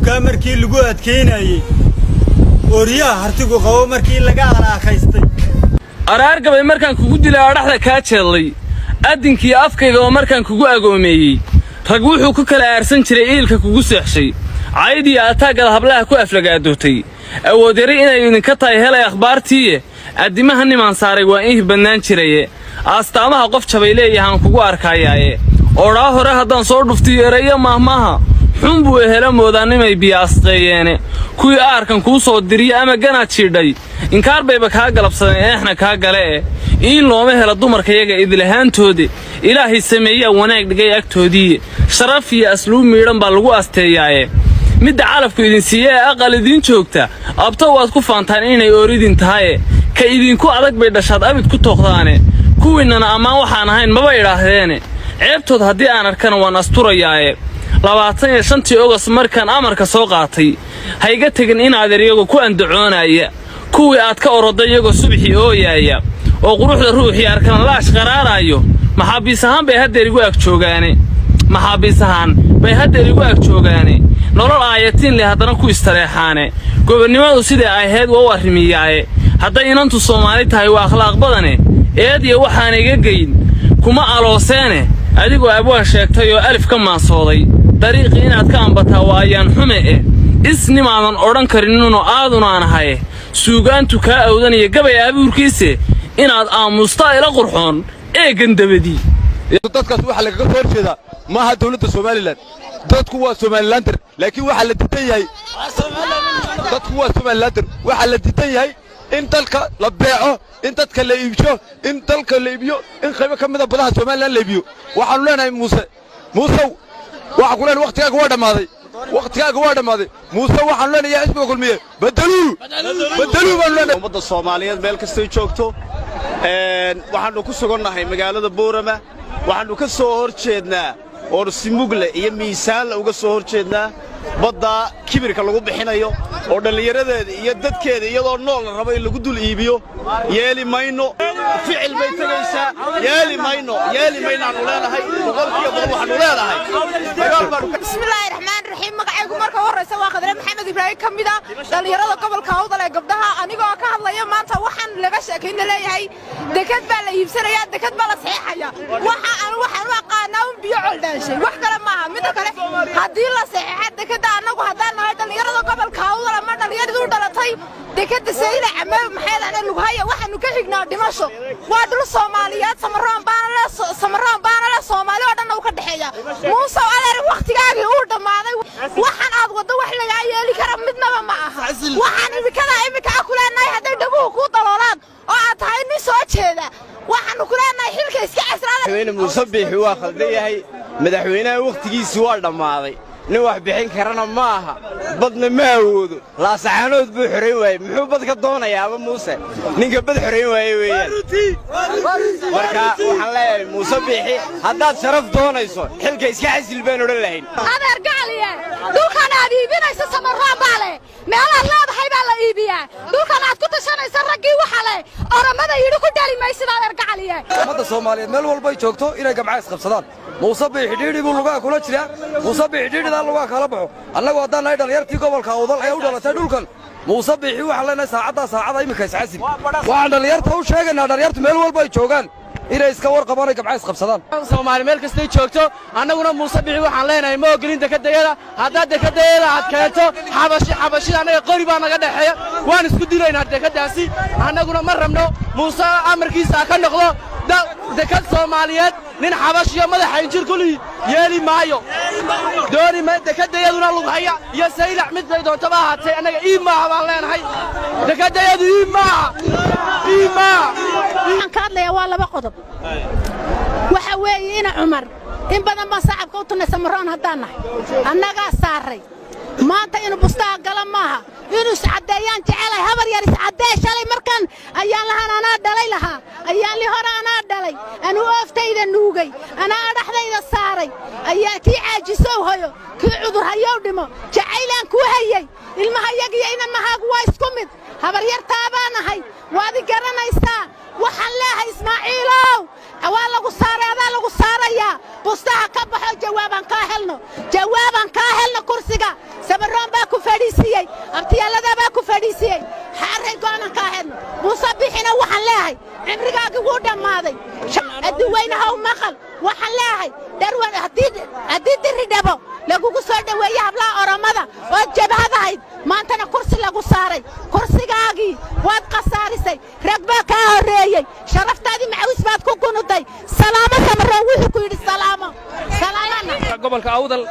كامركي لقوت كيناي وريا هرتقو قوو مركي لقا على خيستي أرارك بي مركان كوكو ديلا أرحدا كاتشالي أدنكي أفكي قوو مركان كوكو أقوميي رقوحو كوكالا أرسان جري إيلكا كوكو سيحشي عايدي أتاقا هبلاها كو أفلقا دوتي أو ديري إنا ينكتاي هلا أخبارتي أدمها نمان ساري وإيه بنان جري أستامها قف شبيلي هان كوكو أركاياي أوراه رهدان صور دفتي ريا مهمها حنبو هلا مودانمay biyaasqeeyeen kuwii arkan ku soo diriyay ama ganaad shiiday inkaar bayba ka galabsadeen eexna ka gale in looma helo dumarka iyaga idlahaantoodi ilaahay sameeyaa wanaag dhigay agtoodii sharaf iyo asluub miidhan baa lagu asteeyay mid calafku idin siiyay aqal idin joogta abta waad ku faantaan inay ooridin tahay ka idinku adag bay dhashad abid ku tooqdaane kuwiinana amaan waxaan ahayn maba ilaahdeen ceebtood haddii aan arkana waan asturayaa 25 August markaan amarka soo qaatay hayga tagin in adeeriyagu ku andacoonaya kuwii aad ka oroday iyagu subaxii ooyaya oo quruxda ruuxii arkan laash qaraarayo maxaabiisahan bay hadeerigu ag joogaane nolol aayatiin leh hadana ku istareexaane gobonimadu sida ay ahayd waa arrimiyay hadda inantu Soomaali tahay waa akhlaaq badane eediyo waxaan iga geyn kuma alooseene adigoo abwaan sheegtay oo alif ka maasooday dariiqi inaad ka ambataa waayaan xume isnimaadan odhan karinno aaduna anahay suugaantu ka awdanaya gabay abuurkiisa inaad aamusta ila qurxoon gandabadii dadkaas waxa laga soo horjeeda ma aha dawladda Soomaaliland dadku waa Soomaaliland laakiin waxa la diidan yahay dadku waa Soomaaliland waxa la diidan yahay in dalka la beeco in dadka la iibsho in dalka la iibiyo in qayb ka mid ah badaha Soomaaliland la iibiyo waxaan leenahay Muuse waxa kuleen waqtigaaga waa dhamaaday Muuse waxaan leenahay isbiga kulmiye badaluu baan leenahay ummadda Soomaaliyeed meel kasta ay joogto waxaanu ku sugannahay magaalada Boorama waxaanu ka soo horjeednaa oo si mugle iyo miisaan uga soo horjeednaa badda kibirka lagu bixinayo oo dhalinyaradeeda iyo dadkeeda iyadoo nool la rabo in lagu dul iibiyo yeeli mayno ficil bay tagaysaa yeeli mayno aanu leenahay boqolkiiba boqol waxaanu leenahay bismillaahi raxmaani raxiim magacaygu marka horeysa waa Khadre Maxamed Ibraahim kamida dhalinyarada gobolka Awdal ee gabdhaha anigoo ka hadlaya maanta waxaan laga sheekayna leeyahay dekad baa la iibsanaya dekad baa la saxeexaya waxaan u aqaanaa biyo coldaanshay wax kale ma aha mid kale hadii la saxeexay dekada anagu hadaan nahay dhalinyarada gobolka Awdal ma dhalinyaradu u dhalatay dekada sayla ama maxay aan lagu haya waxaanu ka xignaa dhimasho waa dhul Soomaaliyeed samaraan baana la Soomaali oo dhan u ka dhaxeeya Muuse adeer waqtigaaga uu dhamaaday waxaan aad wado wax laga yeeli kara midnaba ma aha waxaan imika ku leenahay haday dhabuhu ku daloolaan oo aad tahay nin soo jeeda waxaan ku leenahay xilka iska casraada madaxweyne Muuse Biixi waa khaldayahay madaxweynaha waqtigiisa waa dhamaaday nin wax bixin karana ma aha badna ma awoodo la saxanood buu xoreyn waayay muxuu bad ka doonayaa Muuse ninka bad xoreyn waayay weeyaan marka waxaan leeyahay Muuse Biixi haddaad sharaf doonayso xilka iska xasil baan oran lahayn adeer gacaliye dhulkan aad iibinaysa samaraan baale meelaha leedahay baa la iibiyaa dhulkan aad ku tashanaysa raggii waxa le oramada yiri ku dhalimaysid adeer gacaliye ummadda Soomaaliyeed meel walba ay joogto inay gamcays qabsadaan Muuse Biixi dhidhi buu lugaa kula jira Muuse Biixi dhidhida lugaa kala baxo annagu hadaan ay dhalinyartii gobolka Awdal ay u dhalatay dhulkan Muuse Biixi waxa leenahay saacada imika isxasil waxaan dhalinyarta u sheegaynaa dhalinyartu meel walba ay joogaan inay iska warqabaan gamcays qabsadaan Soomaali meel kasta ay joogto annaguna Muuse Biixi waxaan leenahay ma ogolin dekadayada haddaad dekadayada aad keento xabashi anaga qori baa naga dhaxeeya waan isku dilaynaa dekadaasi annaguna ma rabno Muuse amarkiisa ka noqdo dekad Soomaaliyeed nin xabashiyo madaxa injir kulli yeeli maayo dooni ma dekadayaduna lagu haya iyo saylac mid bay doonto ba ahaatay anaga iimaa baan leenahay dekadayadu iimaa waxaan ka hadlayaa waa laba qodob waxa weeye in Umar in badan ma saxabka u tunay samaraan hadaan nahay annaga saaray maanta inuu bustaa gala maaha inuu sacadeeyaan jecelay habar yar sacadee shalay markan ayaan lahaana dhalay lahaa ayaan li hore ana dhalay anu ooftayda nuugay ana dhaxdayda saaray ayaa tii caajisow hayo kii cudur hayo dhimo jacaylaan ku hayay ilmaha yagiyo inamahaagu waa isku mid habar yar taabanahay waadi garanaysaa waxaan leeyahay Ismaaciilow waa lagu saaraya bustaha ka baxo jawaaban ka helno kursiga sabaroon baa fadhiisiyey abtiyaaladaabaa ku fadhiisiyey xaaray go'aanan ka ahaydna muuse bixina waxaan leeyahay cimrigaagii wuu dhammaaday adduweynaha u maqal waxaan leeyahay dharwan haddii diri dhabo lagugu soo dhoweeye hablaha oromada oo jabhadahayd maantana kursi lagu saaray kursigaagii waad khasaarisay rag baa kaa horreeyey sharaftaadii macawis baad ku gunuday salaamo samaroon wuxuu ku yidhi salaamo gobolka awdal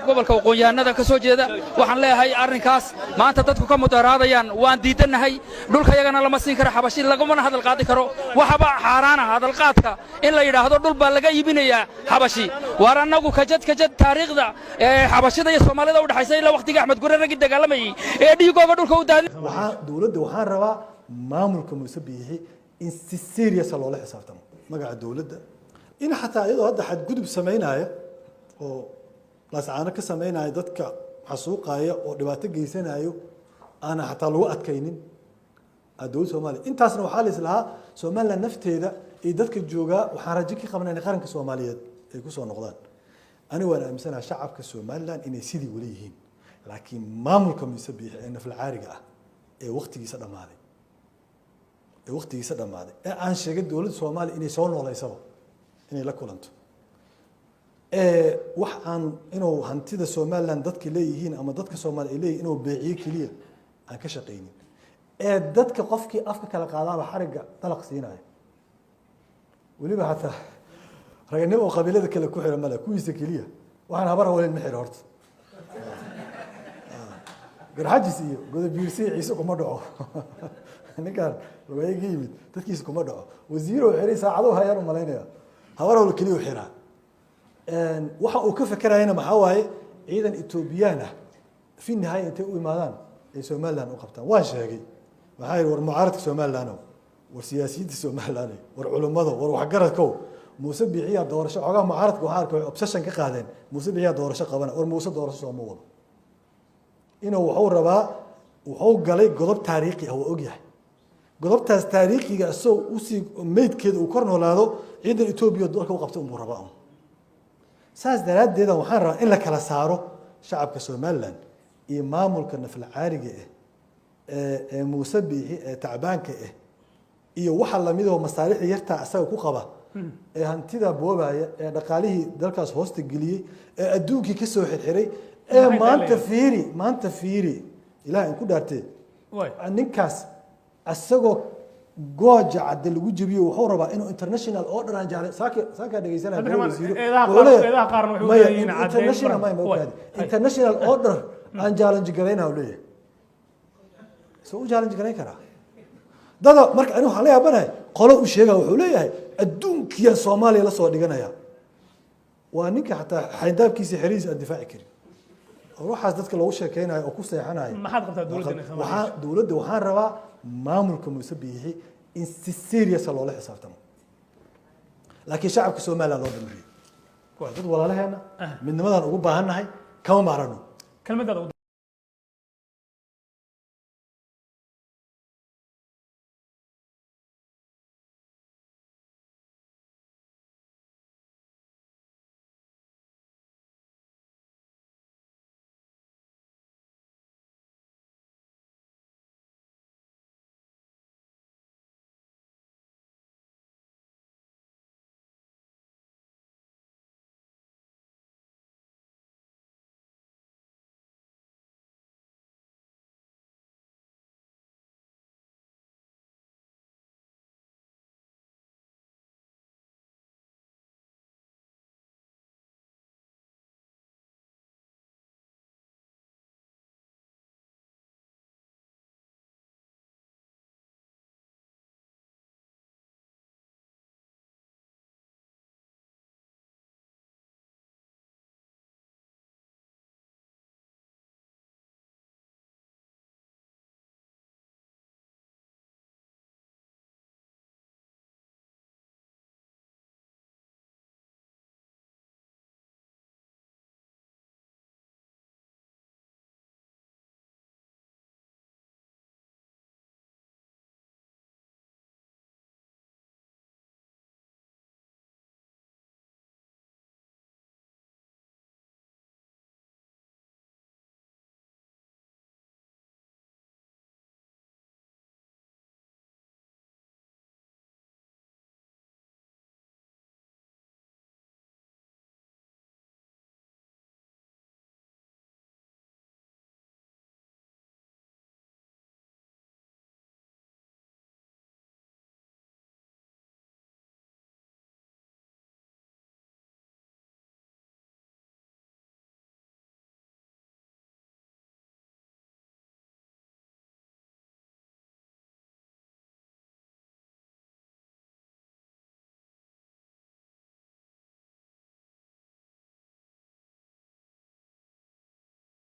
gobolka aqoon-yahanada ka soo jeeda waxaan leeyahay arrinkaas maanta dadku ka mudaharaadayaan waan diidannahay dhulkayagana lama siin karo xabashi lagumana hadal qaadi karo waxaba xaaraana hadalqaadka in la yidhaahdo dhul baa laga iibinayaa xabashi waar annagu kajad taariikhda xabashida iyo soomaalida u dhaxaysa ilaa waqtiga axmed gure raggii dagaalamayey ee dhiigooga dhulka u daadin dowladda waxaan rabaa maamulka muuse biixi in si serious loola xisaabtamo magaca dowladda in xataa iyadoo hadda xadgudub samaynayo oo laascaano ka samaynayo dadka xasuuqaya oo dhibaato geysanayo aana xataa lagu adkaynin dowladda soomaaliya intaasna waxaa la islahaa somaliland nafteeda iyo dadka joogaa waxaan rajo ka qabnaa in qaranka soomaaliyeed ay ku soo noqdaan ani waan aaminsanaha shacabka somaliland inay sidii weli yihiin laakiin maamulka muuse biixi ee nafla caariga ah ee waqtigiisa dhammaaday ee aan sheegay dowladda soomaaliya inay soo nooleysaba inay la kulanto wax aan inuu hantida somaliland dadka leeyihiin ama dadka soomaaliya ay leeyihin inuu beeciyo keliya aan ka shaqaynin ee dadka qofkii afka kala qaadaaba xarigga dalaq siinayo weliba xataa raganimo oo qabiilada kale ku xira male kuwiisa keliya waxaan habar hawleen ma xiro horta garxajis iyo godobiirsi ciise kuma dhaco ninkaan lugayga yimid dadkiisa kuma dhaco wasiiro xiray saacado hayaan u malaynaya habar hawl keliya u xiraa waxa uu ka fakarayna maxaa waaye ciidan etoobiyaan ah fi nihaaya intay u imaadaan ay somaliland u qabtaan waan sheegay waxaa yidhi war mucaaradka somalilandow war siyaasiyiinta somaliland war culummado war waxgaradkow muuse biixiyaa doorasho xogaha mucaaradka waxaa arkay obsession ka qaadeen muuse biixiyaa doorasho qabana war muuse doorasho sooma wado inuu wuxuu rabaa wuxuu galay godob taariikhi ah waa ogyahay godobtaas taariikhiga asoo usii meydkeeda uu kor noolaado ciidan etoobiya dalka u qabtay unbuu rabaa saas daraaddeeda waxaan rabaa in la kala saaro shacabka somaliland iyo maamulka nafla caariga ah ee muuse biixi ee tacbaanka ah iyo waxa lamidoo masaalixda yartaa asaga ku qaba ee hantida boobaya ee dhaqaalihii dalkaas hoosta geliyey ee adduunkii ka soo xirxiray ee maanta fiiri ilaah in ku dhaartee ninkaas asagoo gooja cadde lagu jebiyo wuxuu rabaa inuu international order aan jaalay saakaa dhegeysanaainternational order aan challenge garayna leeyahay soo u challenge garayn karaa dada marka anigu waxaan la yaabanahay qolo u sheegaa wuxuu leeyahay adduunkiyaa soomaaliya la soo dhiganaya waa ninka xataa xayndaabkiisa xerihiisa aan difaaci karin waxaas dadka lagu sheekeynayo oo ku seexanayo maxaad qabtaa dowladda waxaan rabaa maamulka muuse biixi in si serious loola xisaabtamo laakiin shacabka somaliland loo dambeeyey waa dad walaalaheena midnimadaan ugu baahannahay kama maarano